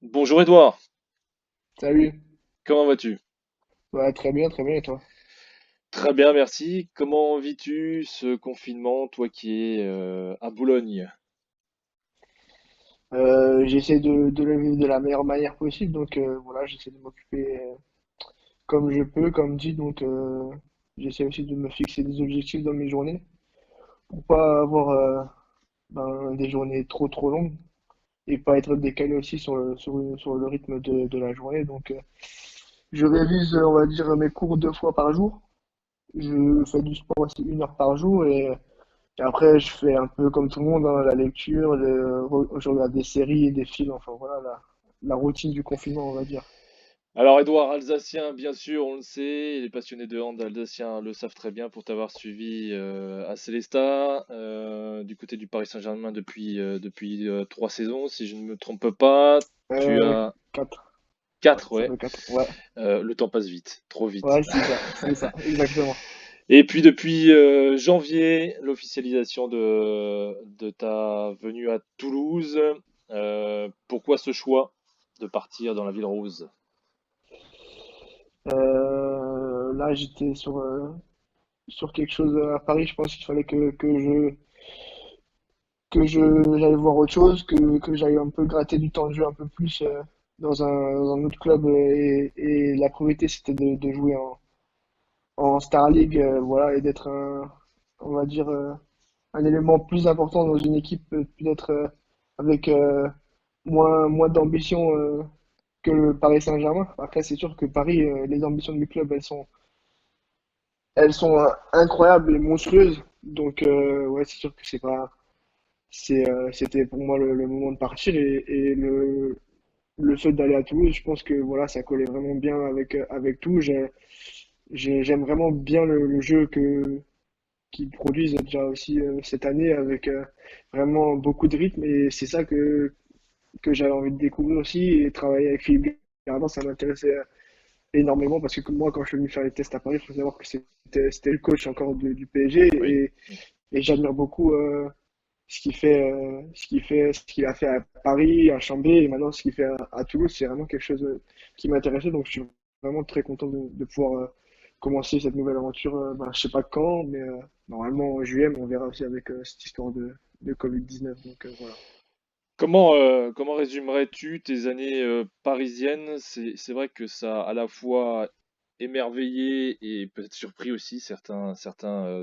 Bonjour Edouard, Salut. comment vas-tu? Ouais, très bien, et toi? Très bien, merci. Comment vis-tu ce confinement, toi qui es à Boulogne? J'essaie de le vivre de la meilleure manière possible, donc voilà, j'essaie de m'occuper comme je peux, comme dit, donc j'essaie aussi de me fixer des objectifs dans mes journées pour pas avoir des journées trop longues et pas être décalé aussi sur le rythme de la journée. Donc je révise, on va dire, mes cours 2 fois par jour. Je fais du sport aussi 1 heure par jour et après, je fais un peu comme tout le monde, hein, la lecture, je regarde des séries et des films, enfin voilà, la routine du confinement, on va dire. Alors Edouard, alsacien, bien sûr, on le sait, les passionnés de hand alsaciens le savent très bien pour t'avoir suivi à Célestat, du côté du Paris Saint-Germain depuis 3 saisons, si je ne me trompe pas. Tu Euh, as 4, ouais, 4, ça ouais. fait 4, ouais, Le temps passe vite, trop vite. ouais, c'est ça, exactement. Et puis depuis janvier, l'officialisation de ta venue à Toulouse. Pourquoi ce choix de partir dans la ville rose? Là, j'étais sur quelque chose à Paris, je pense qu'il fallait j'aille voir autre chose, que j'aille un peu gratter du temps de jeu un peu plus dans un autre club et la priorité c'était de jouer en Star League, voilà, et d'être on va dire, un élément plus important dans une équipe, peut-être avec moins d'ambition que le Paris Saint-Germain. Après, c'est sûr que Paris, les ambitions du club, elles sont incroyables et monstrueuses. Donc, ouais, c'est sûr que c'était pour moi le moment de partir et le fait d'aller à Toulouse, je pense que voilà, ça collait vraiment bien avec tout. J'aime vraiment bien le jeu qu'ils produisent déjà aussi cette année avec vraiment beaucoup de rythme et c'est ça que j'avais envie de découvrir aussi et travailler avec Philippe Gardin, ça m'intéressait énormément parce que comme moi quand je suis venu faire les tests à Paris, il faut savoir que c'était le coach encore du PSG Oui. et j'admire beaucoup ce qu'il a fait à Paris, à Chambé et maintenant ce qu'il fait à Toulouse, c'est vraiment quelque chose qui m'intéressait donc je suis vraiment très content de pouvoir commencer cette nouvelle aventure, je sais pas quand, mais normalement en juillet, mais on verra aussi avec cette histoire de Covid-19. Donc voilà. Comment résumerais-tu tes années parisiennes? C'est vrai que ça a à la fois émerveillé et peut-être surpris aussi certains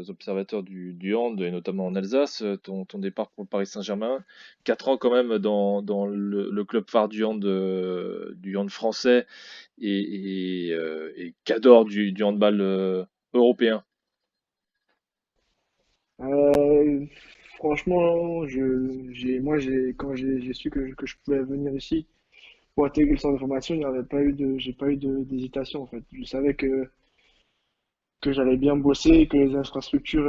observateurs du hand, et notamment en Alsace, ton départ pour le Paris Saint-Germain. 4 ans quand même dans le club phare du hand français et qu'adore du handball européen. Euh, Franchement, quand j'ai su que je pouvais venir ici pour intégrer le centre de formation, j'ai pas eu d'hésitation en fait. Je savais que j'allais bien bosser, que les infrastructures,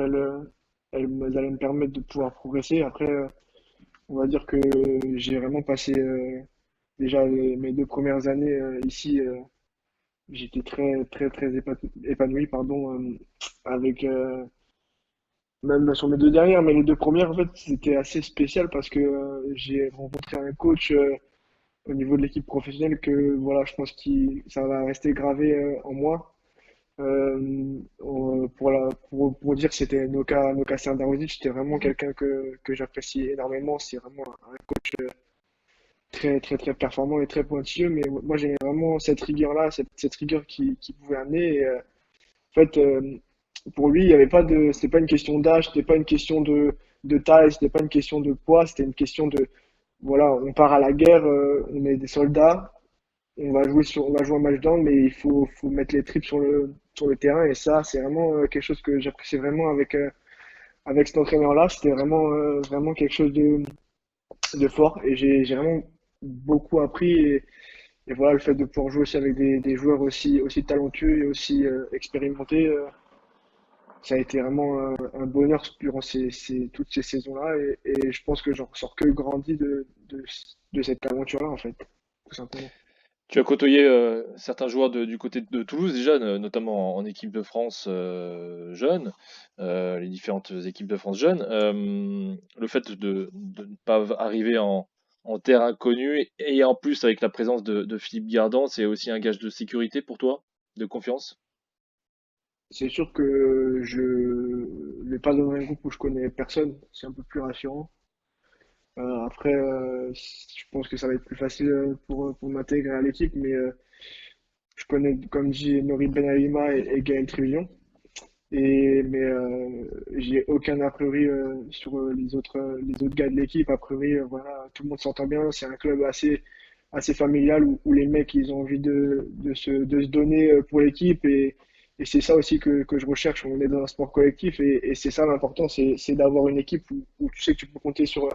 elles allaient me permettre de pouvoir progresser. Après, on va dire que j'ai vraiment passé déjà mes 2 premières années ici. J'étais très épanoui, pardon, avec même sur mes 2 dernières, mais les 2 premières, en fait, c'était assez spécial parce que j'ai rencontré un coach au niveau de l'équipe professionnelle que, voilà, je pense que ça va rester gravé en moi. Pour dire que c'était Noka Serdarić, c'était vraiment Mhm. quelqu'un que j'apprécie énormément. C'est vraiment un coach très performant et très pointilleux, mais moi j'aimais vraiment cette rigueur-là, cette rigueur qui pouvait amener. Et, en fait, pour lui, il y avait pas de, c'était pas une question d'âge, c'était pas une question de taille, c'était pas une question de poids, c'était une question de, voilà, on part à la guerre, on est des soldats, on va jouer un match d'angle, mais faut mettre les tripes sur le terrain, et ça, c'est vraiment quelque chose que j'appréciais vraiment avec cet entraîneur-là, c'était vraiment quelque chose de fort, et j'ai vraiment beaucoup appris, et voilà, le fait de pouvoir jouer aussi avec des joueurs aussi talentueux et aussi expérimentés, ça a été vraiment un bonheur durant toutes ces saisons-là et je pense que j'en ressors que grandi de cette aventure-là en fait, tout simplement. Tu as côtoyé certains joueurs du côté de Toulouse déjà, notamment en équipe de France jeune, les différentes équipes de France jeunes. Le fait de ne pas arriver en terre inconnue, et en plus avec la présence de Philippe Gardan, c'est aussi un gage de sécurité pour toi, de confiance? C'est sûr que je vais pas dans un groupe où je connais personne, c'est un peu plus rassurant. Après, je pense que ça va être plus facile pour m'intégrer à l'équipe, mais je connais, comme dit, Nori Benalima et Gaël Truillon. Mais j'ai aucun a priori sur les autres gars de l'équipe. A priori, voilà, tout le monde s'entend bien. C'est un club assez familial où les mecs ils ont envie de se donner pour l'équipe et c'est ça aussi que je recherche. On est dans un sport collectif et c'est ça l'important, c'est d'avoir une équipe où tu sais que tu peux compter sur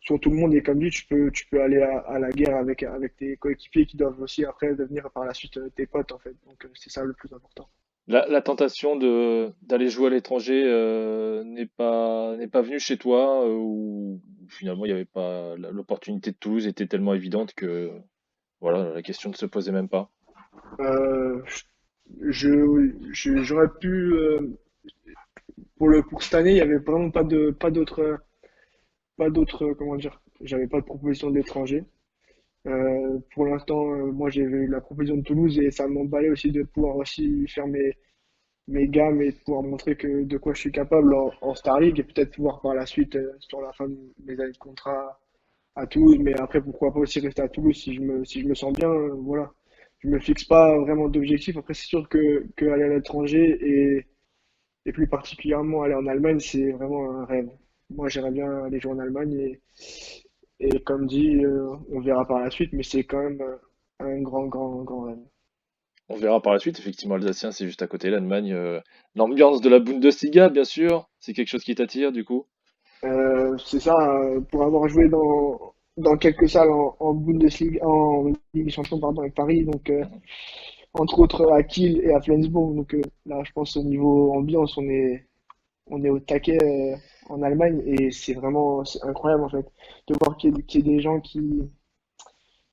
tout le monde et comme dit, tu peux aller à la guerre avec tes coéquipiers qui doivent aussi après devenir par la suite tes potes en fait. Donc c'est ça le plus important. La tentation de d'aller jouer à l'étranger n'est pas venue chez toi, ou finalement il y avait pas l'opportunité de Toulouse était tellement évidente que voilà, la question ne se posait même pas. Euh, j'aurais pu pour cette année, il y avait vraiment pas d'autres comment dire, j'avais pas de proposition d'étranger. Pour l'instant, moi j'ai eu la proposition de Toulouse et ça m'emballait aussi de pouvoir aussi faire mes gammes et de pouvoir montrer que de quoi je suis capable en Star League et peut-être pouvoir par la suite sur la fin de mes années de contrat à Toulouse, mais après pourquoi pas aussi rester à Toulouse si je me sens bien, voilà. Je me fixe pas vraiment d'objectif. Après c'est sûr que aller à l'étranger et plus particulièrement aller en Allemagne, c'est vraiment un rêve. Moi, j'aimerais bien aller jouer en Allemagne et comme dit, on verra par la suite, mais c'est quand même un grand rêve. On verra par la suite, effectivement, Alsacien, c'est juste à côté, l'Allemagne. L'ambiance de la Bundesliga, bien sûr, c'est quelque chose qui t'attire, du coup. C'est ça, pour avoir joué dans quelques salles en Bundesliga, en Ligue des Champions, pardon, avec Paris, donc entre autres à Kiel et à Flensburg. Donc là, je pense au niveau ambiance, on est au taquet en Allemagne et c'est incroyable en fait de voir qu'il y ait des gens qui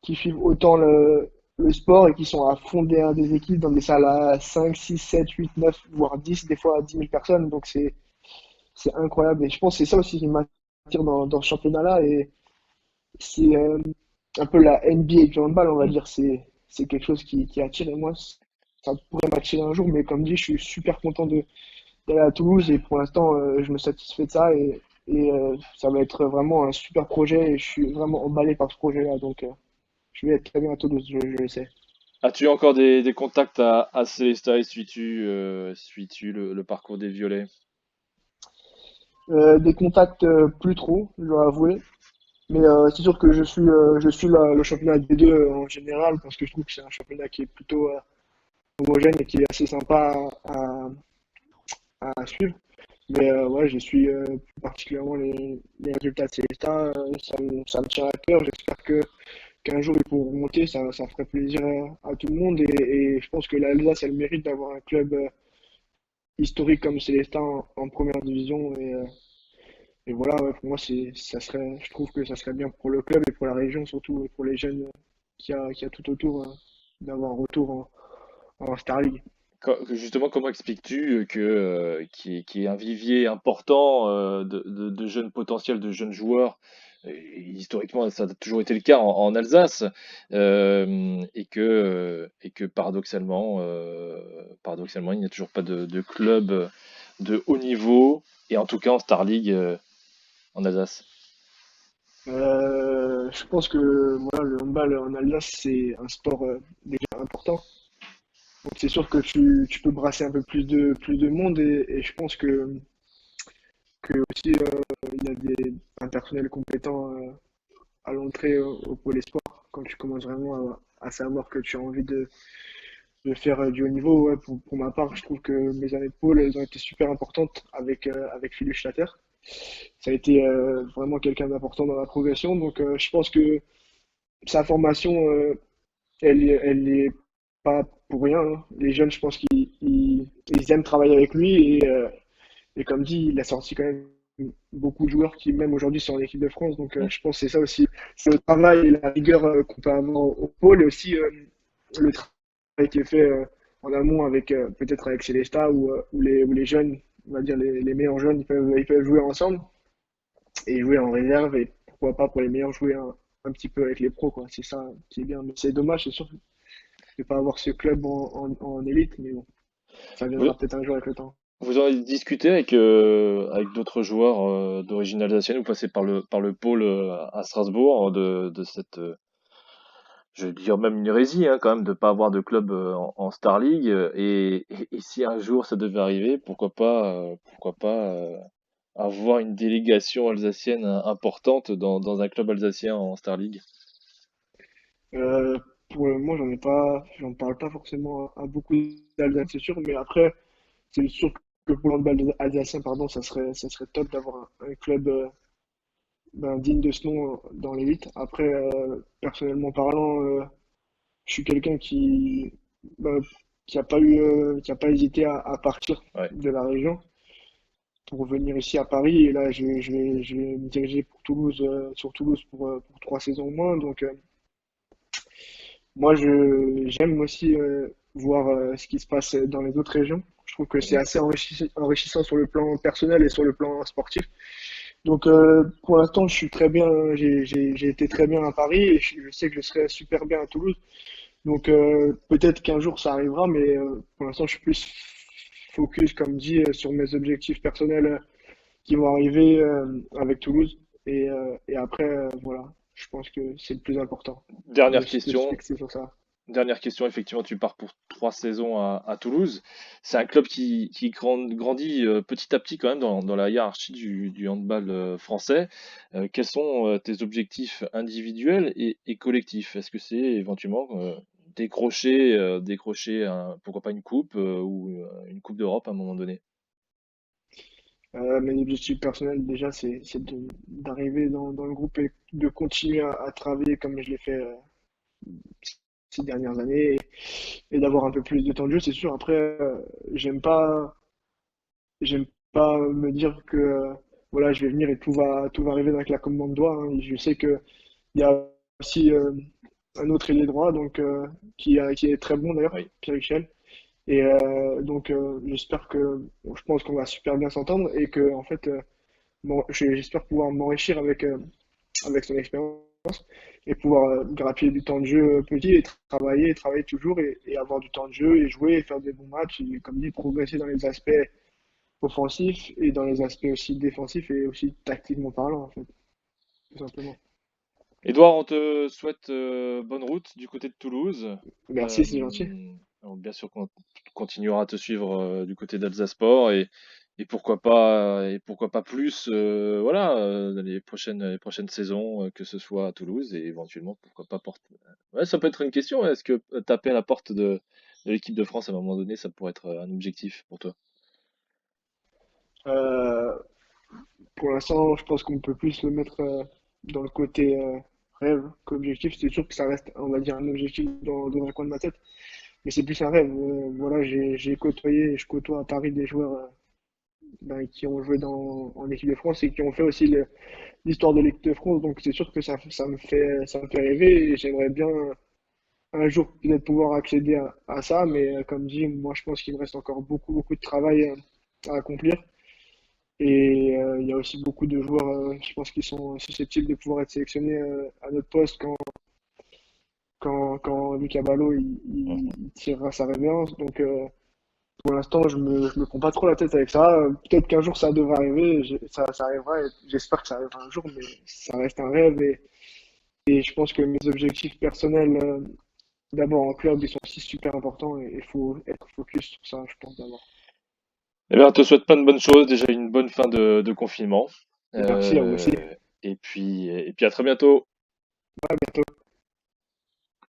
suivent autant le sport et qui sont à fond derrière des équipes dans des salles à 5 6 7 8 9 voire 10 des fois à 10 000 personnes. Donc c'est incroyable et je pense que c'est ça aussi qui m'attire dans ce championnat-là et c'est un peu la NBA du handball, on va dire. C'est quelque chose qui attire et moi, ça pourrait m'attirer un jour, mais comme dit, je suis super content d'aller à Toulouse et pour l'instant, je me satisfais de ça et ça va être vraiment un super projet et je suis vraiment emballé par ce projet-là. Donc, je vais être très bien à Toulouse, je le sais. As-tu encore des contacts à Célestat et suis-tu le parcours des Violets? Des contacts plus trop, je dois avouer. Mais c'est sûr que je suis le championnat des deux en général parce que je trouve que c'est un championnat qui est plutôt homogène et qui est assez sympa à suivre. Mais ouais, je suis plus particulièrement les résultats de Célestat. Ça me tient à cœur. J'espère que qu'un jour ils pourront remonter. Ça ferait plaisir à tout le monde. Et je pense que l'Alsace a le mérite d'avoir un club historique comme Célestat en première division. Et voilà, ouais, pour moi, ça serait, je trouve que ça serait bien pour le club et pour la région surtout, et pour les jeunes qui a tout autour, d'avoir un retour en Star League. Justement, comment expliques-tu qu'il y ait un vivier important de jeunes potentiels, de jeunes joueurs? Et historiquement, ça a toujours été le cas en Alsace, et que paradoxalement, il n'y a toujours pas de club de haut niveau, et en tout cas en Star League en Alsace. Je pense que voilà, le handball en Alsace, c'est un sport déjà important. Donc c'est sûr que tu peux brasser un peu plus de monde et je pense que aussi il y a un personnel compétent à l'entrée au pôle espoir quand tu commences vraiment à savoir que tu as envie de faire du haut niveau. Ouais, pour ma part, je trouve que mes années de pôle, elles ont été super importantes avec Philippe Schlatter. Ça a été vraiment quelqu'un d'important dans la progression. Donc je pense que sa formation, elle est pas pour rien, hein. Les jeunes, je pense ils aiment travailler avec lui et comme dit, il a sorti quand même beaucoup de joueurs qui même aujourd'hui sont en équipe de France. Donc je pense que c'est ça aussi, c'est le travail et la rigueur qu'on peut avoir au pôle et aussi le travail qui est fait en amont avec peut-être avec Célesta ou les jeunes, on va dire les meilleurs jeunes, ils peuvent jouer ensemble et jouer en réserve et pourquoi pas pour les meilleurs jouer un petit peu avec les pros, quoi. C'est ça qui est bien. Mais c'est dommage, c'est sûr, de ne pas avoir ce club en élite, mais bon, ça Vous, viendra peut-être un jour avec le temps. vous en avez discuté avec d'autres joueurs d'origine alsacienne, vous passez par le pôle à Strasbourg de cette, je vais dire même une hérésie hein, quand même de pas avoir de club en Star League et si un jour ça devait arriver, pourquoi pas avoir une délégation alsacienne importante dans un club alsacien en Star League. Euh, pour le moment, j'en parle pas forcément à beaucoup d'Alsace, c'est sûr, mais après, c'est sûr que pour le handball alsacien, pardon, ça serait top d'avoir un club ben, digne de ce nom dans l'élite. Après, personnellement parlant, je suis quelqu'un ben, qui a pas hésité à partir Ouais. de la région pour venir ici à Paris. Et là, je vais me diriger pour Toulouse, sur Toulouse pour 3 saisons au moins. Donc, moi, j'aime aussi voir ce qui se passe dans les autres régions. Je trouve que c'est Mhm. assez enrichissant sur le plan personnel et sur le plan sportif. Donc, pour l'instant, je suis très bien. J'ai été très bien à Paris et je sais que je serai super bien à Toulouse. Donc, peut-être qu'un jour ça arrivera, mais pour l'instant, je suis plus focus, comme dit, sur mes objectifs personnels qui vont arriver avec Toulouse. Et après, voilà, je pense que c'est le plus important Dernière de se question, fixer sur ça. Dernière question, effectivement, tu pars pour 3 saisons à Toulouse. C'est un club qui grandit petit à petit quand même dans la hiérarchie du handball français. Quels sont tes objectifs individuels et collectifs? Est-ce que c'est éventuellement décrocher pourquoi pas une coupe ou une coupe d'Europe à un moment donné? Mes objectifs personnels, déjà, d'arriver dans le groupe et de continuer à travailler comme je l'ai fait ces dernières années et d'avoir un peu plus de temps de jeu, c'est sûr. Après, j'aime pas, j'aime pas me dire que voilà, je vais venir et tout va arriver d'un claquement de doigts, hein. Je sais que il y a aussi un autre ailier droit, donc qui est très bon d'ailleurs, Oui. Pierre-Michel. Et donc j'espère que, bon, je pense qu'on va super bien s'entendre et que en fait, j'espère pouvoir m'enrichir avec son expérience et pouvoir grappiller du temps de jeu petit et et travailler toujours et avoir du temps de jeu et jouer et faire des bons matchs et comme dit progresser dans les aspects offensifs et dans les aspects aussi défensifs et aussi tactiquement parlant en fait, tout simplement. Edouard, on te souhaite bonne route du côté de Toulouse. Merci, c'est gentil. Alors, bien sûr qu'on continuera à te suivre du côté d'Alsace Sport et pourquoi pas plus voilà dans les prochaines saisons que ce soit à Toulouse et éventuellement pourquoi pas porter. Ouais, ça peut être une question. Est-ce que taper à la porte de l'équipe de France à un moment donné, ça pourrait être un objectif pour toi? Euh, pour l'instant, je pense qu'on peut plus le mettre dans le côté rêve qu'objectif. C'est sûr que ça reste, on va dire, un objectif dans un coin de ma tête, mais c'est plus un rêve. Voilà, j'ai côtoyé, et je côtoie à Paris des joueurs ben, qui ont joué en équipe de France et qui ont fait aussi l'histoire de l'équipe de France. Donc c'est sûr que ça me fait rêver et j'aimerais bien un jour peut-être pouvoir accéder à ça. Mais comme dit, moi je pense qu'il me reste encore beaucoup de travail à accomplir. Et il y a aussi beaucoup de joueurs, je pense, qui sont susceptibles de pouvoir être sélectionnés à notre poste quand Lucas Ballot il tirera sa révérence. Donc pour l'instant, je me prends pas trop la tête avec ça. Peut-être qu'un jour ça devra arriver, ça arrivera et j'espère que ça arrivera un jour, mais ça reste un rêve et je pense que mes objectifs personnels, d'abord en club, ils sont aussi super importants et il faut être focus sur ça, je pense d'abord. Eh bien, on te souhaite plein de bonnes choses. Déjà une bonne fin de confinement. Merci à vous aussi. Et puis à très bientôt. À bientôt.